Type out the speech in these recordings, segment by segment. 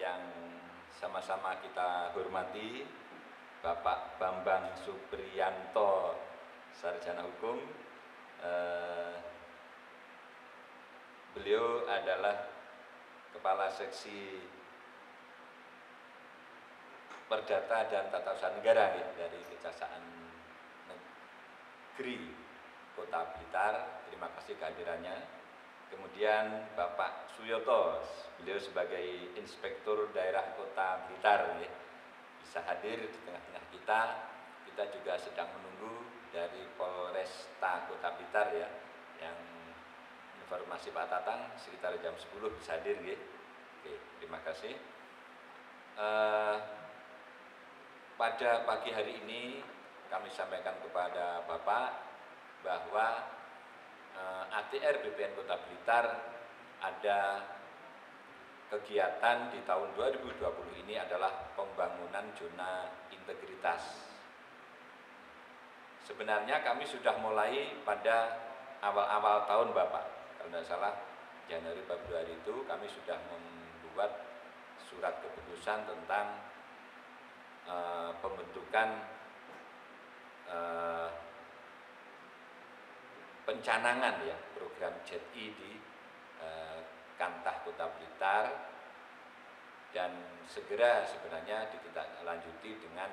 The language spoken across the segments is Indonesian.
yang sama-sama kita hormati, Bapak Bambang Supriyanto, Sarjana Hukum. Beliau adalah Kepala Seksi Perdata dan Tata Usaha Negara ya, dari Kejaksaan Negeri Kota Blitar. Terima kasih kehadirannya. Kemudian Bapak Suyoto, beliau sebagai Inspektur Daerah Kota Blitar ya, bisa hadir di tengah-tengah kita. Kita juga sedang menunggu dari Polresta Kota Blitar ya, yang informasi Pak Tatang sekitar jam 10 bisa hadir ya. Oke, terima kasih. Pada pagi hari ini kami sampaikan kepada Bapak bahwa ATR BPN Kota Blitar ada kegiatan di tahun 2020 ini adalah pembangunan zona integritas. Sebenarnya kami sudah mulai pada awal-awal tahun Bapak, kalau tidak salah Januari Februari itu kami sudah membuat surat keputusan tentang pembentukan pencanangan ya program ZI di Kantah Kota Blitar, dan segera sebenarnya ditindaklanjuti dengan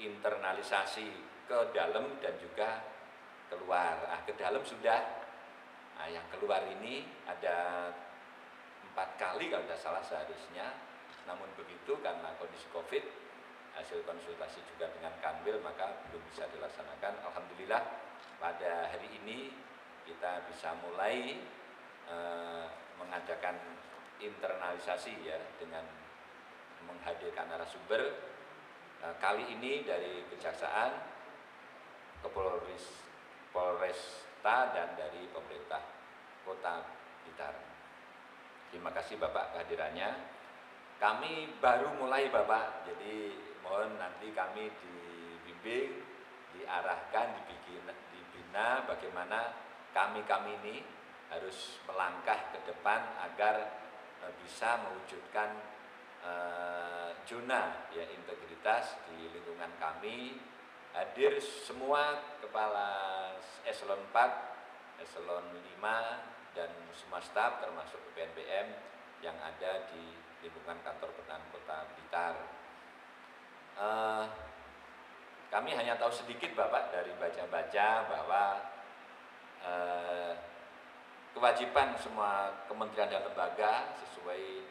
internalisasi ke dalam dan juga keluar. Ke dalam sudah, yang keluar ini ada 4 kali kalau tidak salah seharusnya. Namun begitu karena kondisi COVID, hasil konsultasi juga dengan Kanwil maka belum bisa dilaksanakan. Alhamdulillah pada hari ini kita bisa mulai mengadakan internalisasi ya dengan menghadirkan narasumber. Kali ini dari Kejaksaan, Polresta dan dari pemerintah Kota Blitar. Terima kasih Bapak kehadirannya. Kami baru mulai Bapak, jadi mohon nanti kami dibimbing, diarahkan, dibina bagaimana kami ini harus melangkah ke depan agar bisa mewujudkan zona ya integritas di lingkungan kami. Hadir semua kepala eselon 4, eselon 5 dan semua staf termasuk PNPM yang ada di lingkungan kantor pertahanan Kota Blitar. Kami hanya tahu sedikit Bapak dari baca-baca bahwa kewajiban semua kementerian dan lembaga sesuai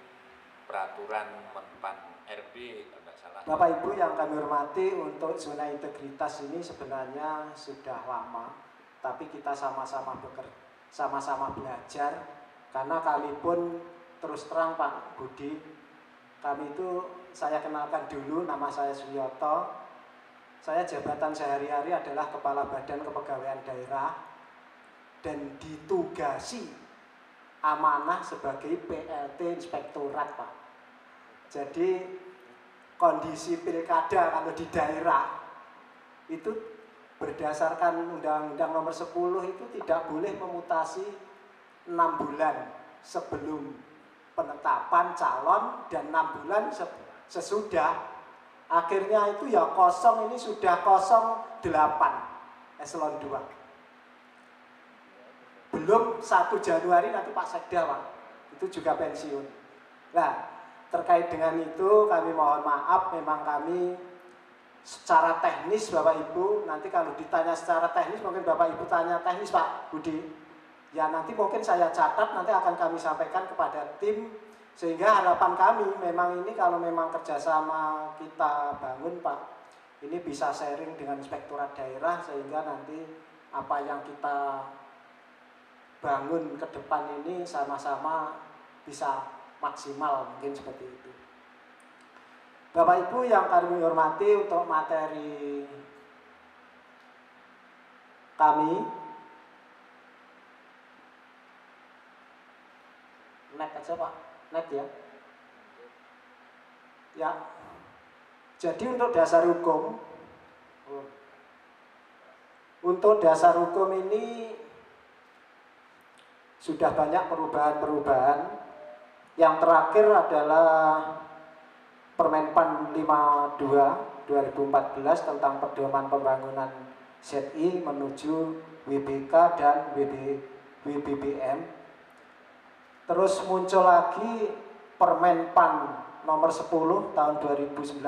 peraturan Menpan RB kalau tidak salah. Bapak Ibu yang kami hormati, untuk zona integritas ini sebenarnya sudah lama, tapi kita sama-sama belajar, karena kami pun terus terang Pak Budi, kami itu, saya kenalkan dulu, nama saya Suyoto. Saya jabatan sehari-hari adalah Kepala Badan Kepegawaian Daerah dan ditugasi amanah sebagai PLT Inspektorat Pak. Jadi kondisi pilkada kalau di daerah itu berdasarkan Undang-Undang Nomor 10 itu tidak boleh memutasi 6 bulan sebelum penetapan calon dan 6 bulan sesudah. Akhirnya itu ya kosong, ini sudah 08 eselon 2. Belum 1 Januari nanti Pak Sekda Pak, itu juga pensiun. Nah, terkait dengan itu kami mohon maaf, memang kami secara teknis Bapak Ibu, nanti kalau ditanya secara teknis mungkin Bapak Ibu tanya teknis Pak Budi, ya nanti mungkin saya catat, nanti akan kami sampaikan kepada tim, sehingga harapan kami memang ini kalau memang kerjasama kita bangun Pak, ini bisa sharing dengan Inspektorat Daerah, sehingga nanti apa yang kita bangun ke depan ini sama-sama bisa maksimal, mungkin seperti itu. Bapak Ibu yang kami hormati, untuk materi kami, net aja Pak, net ya. Ya. Jadi untuk dasar hukum, ini sudah banyak perubahan-perubahan Yang terakhir adalah Permenpan 52 2014 tentang pedoman pembangunan ZI menuju WBK dan WBBM. Terus muncul lagi Permenpan nomor 10 tahun 2019,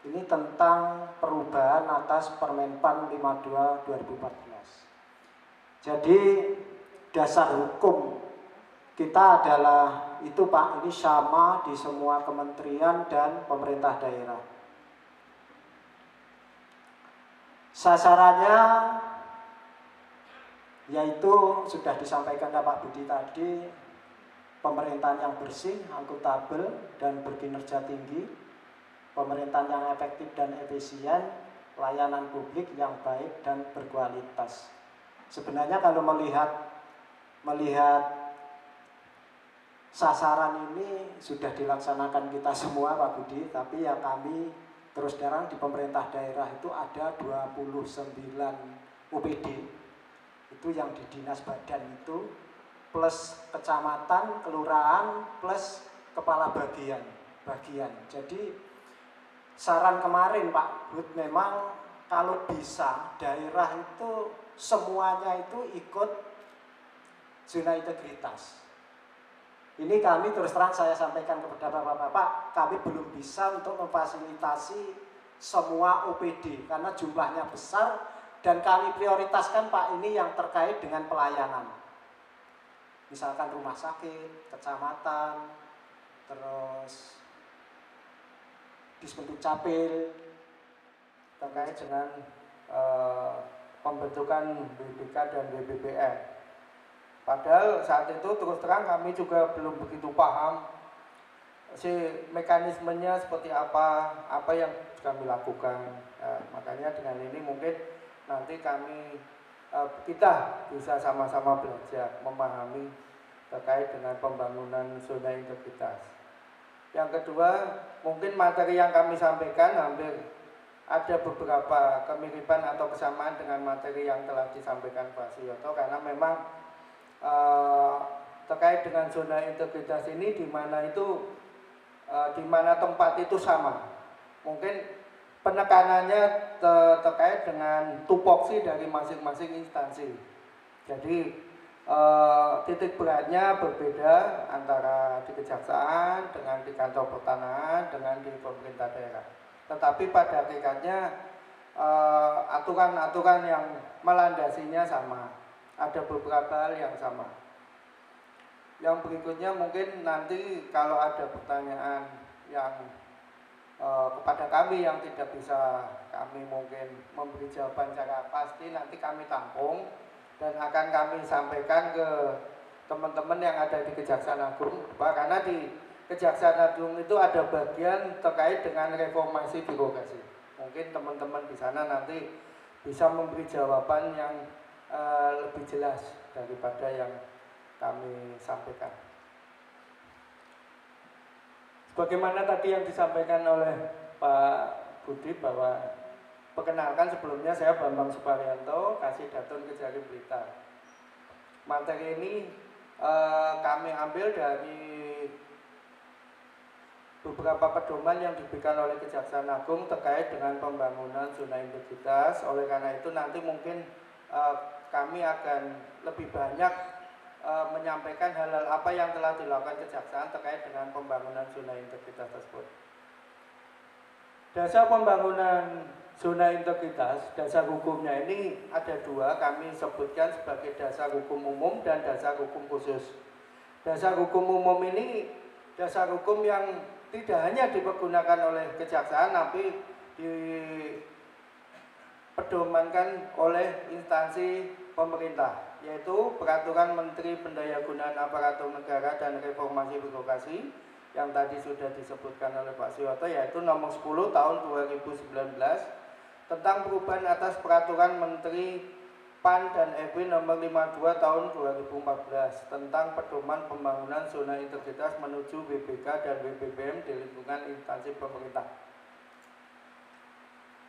ini tentang perubahan atas Permenpan 52 2014. Jadi dasar hukum kita adalah itu Pak, ini sama di semua kementerian dan pemerintah daerah. Sasarannya yaitu sudah disampaikan Pak Budi tadi, pemerintahan yang bersih, akuntabel, dan berkinerja tinggi, pemerintahan yang efektif dan efisien, layanan publik yang baik dan berkualitas. Sebenarnya kalau melihat sasaran ini sudah dilaksanakan kita semua Pak Budi, tapi ya kami terus terang di pemerintah daerah itu ada 29 UPD, itu yang di dinas badan itu, plus kecamatan, kelurahan, plus kepala bagian. Jadi saran kemarin Pak Bud, memang kalau bisa daerah itu semuanya itu ikut zona integritas. Ini kami terus terang saya sampaikan kepada Bapak-Bapak, kami belum bisa untuk memfasilitasi semua OPD karena jumlahnya besar dan kami prioritaskan Pak ini yang terkait dengan pelayanan. Misalkan rumah sakit, kecamatan, terus Dispendu Capil terkait dengan pembentukan BBK dan BBBM. Padahal saat itu terus terang kami juga belum begitu paham mekanismenya seperti apa yang kami lakukan. Makanya dengan ini mungkin nanti kita bisa sama-sama belajar memahami terkait dengan pembangunan zona integritas. Yang kedua, mungkin materi yang kami sampaikan hampir ada beberapa kemiripan atau kesamaan dengan materi yang telah disampaikan Pak Suyoto, karena memang terkait dengan zona integritas ini di mana tempat itu sama. Mungkin penekanannya terkait dengan tupoksi dari masing-masing instansi. Jadi titik beratnya berbeda antara di kejaksaan dengan di kantor pertanahan dengan di pemerintah daerah. Tetapi pada hakikatnya aturan-aturan yang melandasinya sama. Ada beberapa hal yang sama. Yang berikutnya mungkin nanti kalau ada pertanyaan yang kepada kami yang tidak bisa kami mungkin memberi jawaban secara pasti, nanti kami tampung dan akan kami sampaikan ke teman-teman yang ada di Kejaksaan Agung. Karena di Kejaksaan Agung itu ada bagian terkait dengan reformasi birokrasi. Mungkin teman-teman di sana nanti bisa memberi jawaban yang lebih jelas daripada yang kami sampaikan. Sebagaimana tadi yang disampaikan oleh Pak Budi bahwa perkenalkan sebelumnya saya Bambang Suparyanto, Kasih Datun Kejari Blitar. Materi ini kami ambil dari beberapa pedoman yang diberikan oleh Kejaksaan Agung terkait dengan pembangunan zona integritas. Oleh karena itu nanti mungkin kami akan lebih banyak menyampaikan hal-hal apa yang telah dilakukan Kejaksaan terkait dengan pembangunan zona integritas tersebut. Dasar pembangunan zona integritas, dasar hukumnya ini ada dua, kami sebutkan sebagai dasar hukum umum dan dasar hukum khusus. Dasar hukum umum ini dasar hukum yang tidak hanya dipergunakan oleh Kejaksaan, tapi dipedomankan oleh instansi pemerintah, yaitu Peraturan Menteri Pendayagunaan Aparatur Negara dan Reformasi Birokrasi yang tadi sudah disebutkan oleh Pak Suyoto, yaitu nomor 10 tahun 2019 tentang perubahan atas Peraturan Menteri PAN dan EB nomor 52 tahun 2014 tentang pedoman pembangunan zona integritas menuju WBK dan WBBM di lingkungan instansi pemerintah.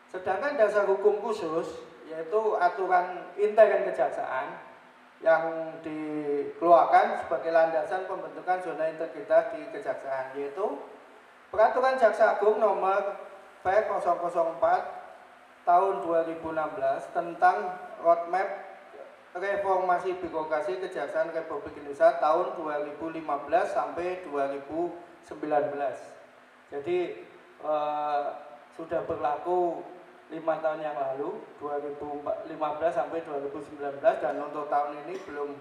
Sedangkan dasar hukum khusus, yaitu aturan intern Kejaksaan, yang dikeluarkan sebagai landasan pembentukan zona integritas di Kejaksaan, yaitu Peraturan Jaksa Agung nomor P004 tahun 2016 tentang Roadmap Reformasi Birokrasi Kejaksaan Republik Indonesia tahun 2015 sampai 2019. Jadi sudah berlaku 5 tahun yang lalu, 2015 sampai 2019, dan untuk tahun ini belum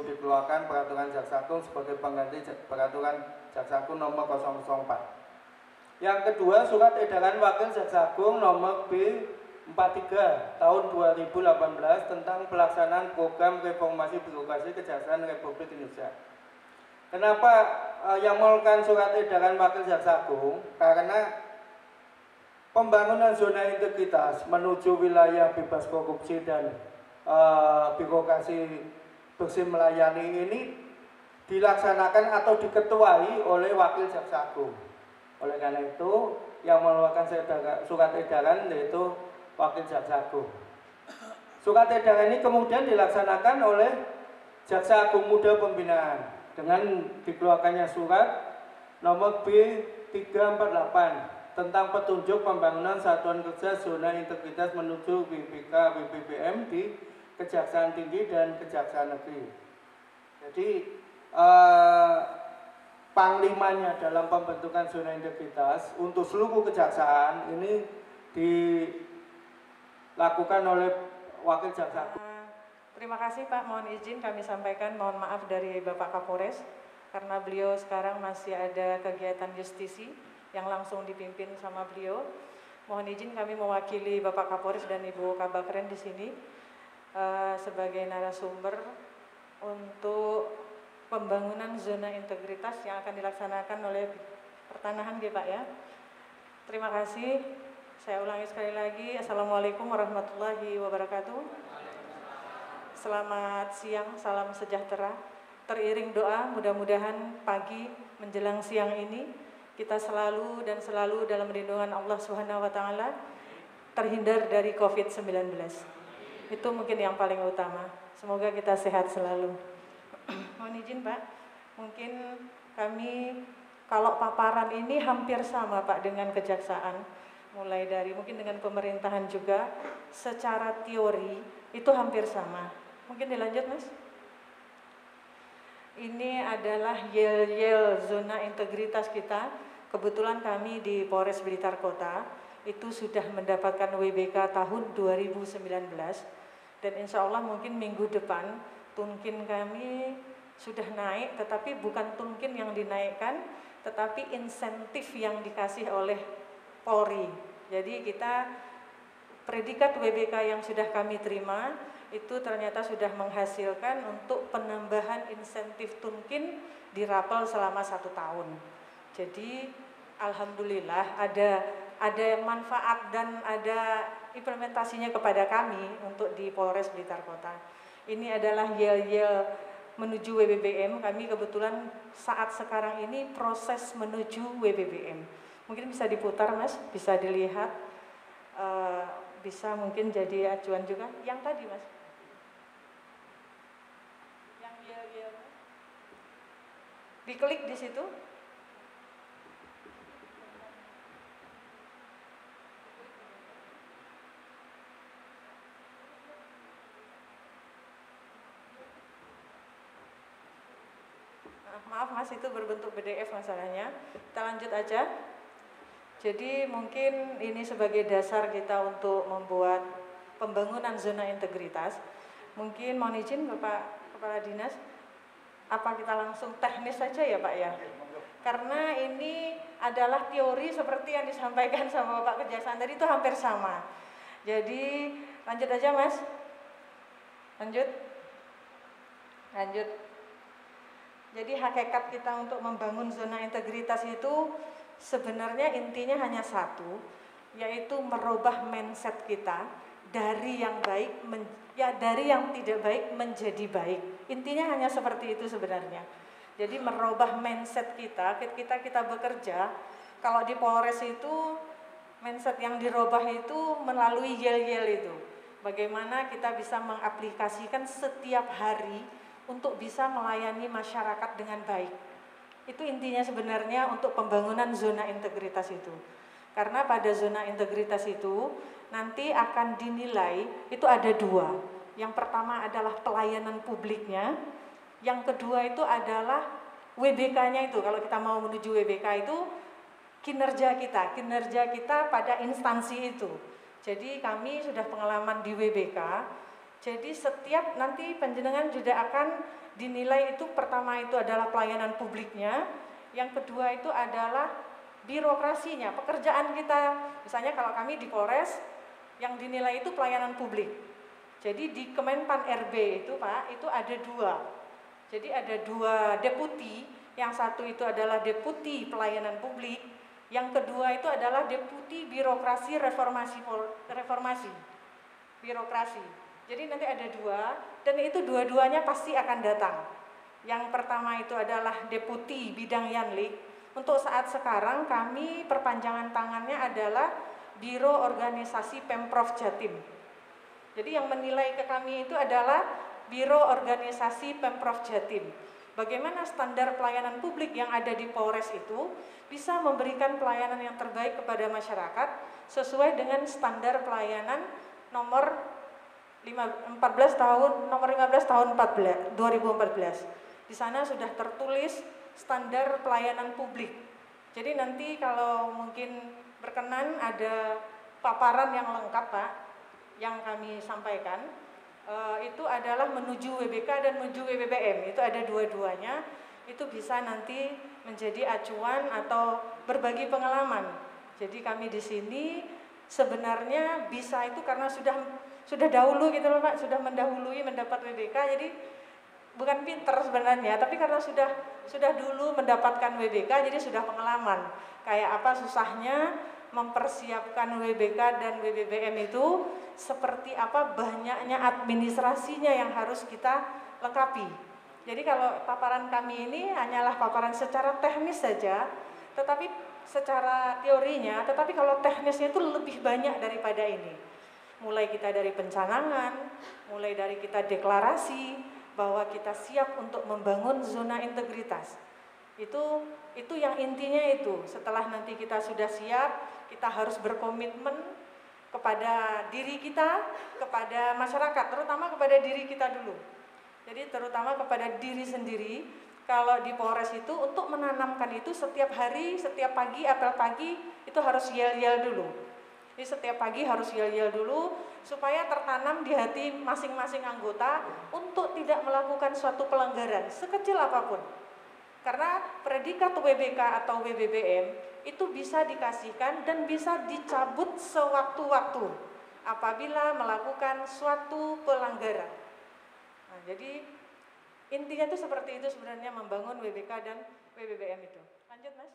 dikeluarkan Peraturan Jaksa Agung sebagai pengganti Peraturan Jaksa Agung nomor 004. Yang kedua, Surat Edaran Wakil Jaksa Agung nomor B43 tahun 2018 tentang pelaksanaan program reformasi birokrasi Kejaksaan Republik Indonesia. Kenapa yang mengeluarkan Surat Edaran Wakil Jaksa Agung? Karena pembangunan zona integritas menuju wilayah bebas korupsi dan birokrasi bersih melayani ini dilaksanakan atau diketuai oleh Wakil Jaksa Agung. Oleh karena itu, yang mengeluarkan surat edaran yaitu Wakil Jaksa Agung. Surat edaran ini kemudian dilaksanakan oleh Jaksa Agung Muda Pembinaan dengan dikeluarkannya surat nomor B348 tentang petunjuk pembangunan satuan kerja zona integritas menuju WBK WBBM di Kejaksaan Tinggi dan Kejaksaan Negeri. Jadi panglimanya dalam pembentukan zona integritas untuk seluruh kejaksaan ini dilakukan oleh Wakil Jaksa Agung. Terima kasih Pak, mohon izin kami sampaikan mohon maaf dari Bapak Kapolres karena beliau sekarang masih ada kegiatan justisi yang langsung dipimpin sama beliau. Mohon izin kami mewakili Bapak Kapolres dan Ibu Kabakren di sini sebagai narasumber untuk pembangunan zona integritas yang akan dilaksanakan oleh pertanahan ya Pak ya. Terima kasih. Saya ulangi sekali lagi. Assalamualaikum warahmatullahi wabarakatuh. Selamat siang, salam sejahtera. Teriring doa, mudah-mudahan pagi menjelang siang ini kita selalu dalam lindungan Allah Subhanahu wa taala terhindar dari COVID-19. Itu mungkin yang paling utama. Semoga kita sehat selalu. Mohon izin Pak, mungkin kami kalau paparan ini hampir sama Pak dengan kejaksaan, mulai dari mungkin dengan pemerintahan juga, secara teori itu hampir sama. Mungkin dilanjut Mas. Ini adalah yel-yel zona integritas kita. Kebetulan kami di Polres Blitar Kota itu sudah mendapatkan WBK tahun 2019 dan insya Allah mungkin minggu depan tunkin kami sudah naik, tetapi bukan tunkin yang dinaikkan, tetapi insentif yang dikasih oleh Polri. Jadi kita predikat WBK yang sudah kami terima itu ternyata sudah menghasilkan untuk penambahan insentif tunkin di Rapel selama 1 tahun. Jadi alhamdulillah ada manfaat dan ada implementasinya kepada kami untuk di Polres Blitar Kota. Ini adalah yel-yel menuju WBBM. Kami kebetulan saat sekarang ini proses menuju WBBM. Mungkin bisa diputar Mas, bisa dilihat, bisa mungkin jadi acuan juga. Yang tadi Mas, yang yel-yel, diklik di situ. Maaf Mas, itu berbentuk PDF masalahnya. Kita lanjut aja. Jadi mungkin ini sebagai dasar kita untuk membuat pembangunan zona integritas. Mungkin mohon izin Bapak Kepala Dinas, apa kita langsung teknis saja ya Pak ya? Karena ini adalah teori seperti yang disampaikan sama Bapak Kejaksaan tadi itu hampir sama. Jadi lanjut aja Mas. Lanjut. Jadi hakikat kita untuk membangun zona integritas itu sebenarnya intinya hanya satu, yaitu merubah mindset kita dari yang baik dari yang tidak baik menjadi baik. Intinya hanya seperti itu sebenarnya. Jadi merubah mindset kita bekerja. Kalau di Polres itu mindset yang dirubah itu melalui yel-yel itu. bagaimana kita bisa mengaplikasikan setiap hari untuk bisa melayani masyarakat dengan baik. Itu intinya sebenarnya untuk pembangunan zona integritas itu. Karena pada zona integritas itu nanti akan dinilai itu ada dua. Yang pertama adalah pelayanan publiknya, yang kedua itu adalah WBK-nya itu. Kalau kita mau menuju WBK itu kinerja kita pada instansi itu. Jadi kami sudah pengalaman di WBK. Jadi setiap nanti panjenengan juga akan dinilai itu pertama itu adalah pelayanan publiknya, yang kedua itu adalah birokrasinya, pekerjaan kita. Misalnya kalau kami di Polres yang dinilai itu pelayanan publik. Jadi di Kemenpan RB itu Pak, itu ada dua. Jadi ada dua deputi, yang satu itu adalah deputi pelayanan publik, yang kedua itu adalah deputi birokrasi reformasi birokrasi. Jadi nanti ada dua, dan itu dua-duanya pasti akan datang. Yang pertama itu adalah deputi bidang Yanlik. Untuk saat sekarang kami perpanjangan tangannya adalah Biro Organisasi Pemprov Jatim. Jadi yang menilai ke kami itu adalah Biro Organisasi Pemprov Jatim. Bagaimana standar pelayanan publik yang ada di Polres itu bisa memberikan pelayanan yang terbaik kepada masyarakat sesuai dengan standar pelayanan nomor 15 tahun 2014. Di sana sudah tertulis standar pelayanan publik. Jadi nanti kalau mungkin berkenan ada paparan yang lengkap Pak, yang kami sampaikan, itu adalah menuju WBK dan menuju WBBM. Itu ada dua-duanya. Itu bisa nanti menjadi acuan atau berbagi pengalaman. Jadi kami di sini sebenarnya bisa itu karena sudah dahulu gitu loh Pak, sudah mendahului mendapat WBK, jadi bukan pinter sebenarnya, tapi karena sudah dulu mendapatkan WBK, jadi sudah pengalaman. Kayak apa susahnya mempersiapkan WBK dan WBBM itu, seperti apa banyaknya administrasinya yang harus kita lengkapi. Jadi kalau paparan kami ini hanyalah paparan secara teknis saja, tetapi secara teorinya, tetapi kalau teknisnya itu lebih banyak daripada ini. Mulai kita dari pencanangan, mulai dari kita deklarasi bahwa kita siap untuk membangun zona integritas. Itu yang intinya itu. Setelah nanti kita sudah siap, kita harus berkomitmen kepada diri kita, kepada masyarakat, terutama kepada diri kita dulu. Jadi terutama kepada diri sendiri. Kalau di Polres itu untuk menanamkan itu setiap hari, setiap pagi, apel pagi itu harus yel-yel dulu. Jadi setiap pagi harus yel-yel dulu supaya tertanam di hati masing-masing anggota untuk tidak melakukan suatu pelanggaran sekecil apapun. Karena predikat WBK atau WBBM itu bisa dikasihkan dan bisa dicabut sewaktu-waktu apabila melakukan suatu pelanggaran. Nah, jadi intinya itu seperti itu sebenarnya membangun WBK dan WBBM itu. Lanjut Mas.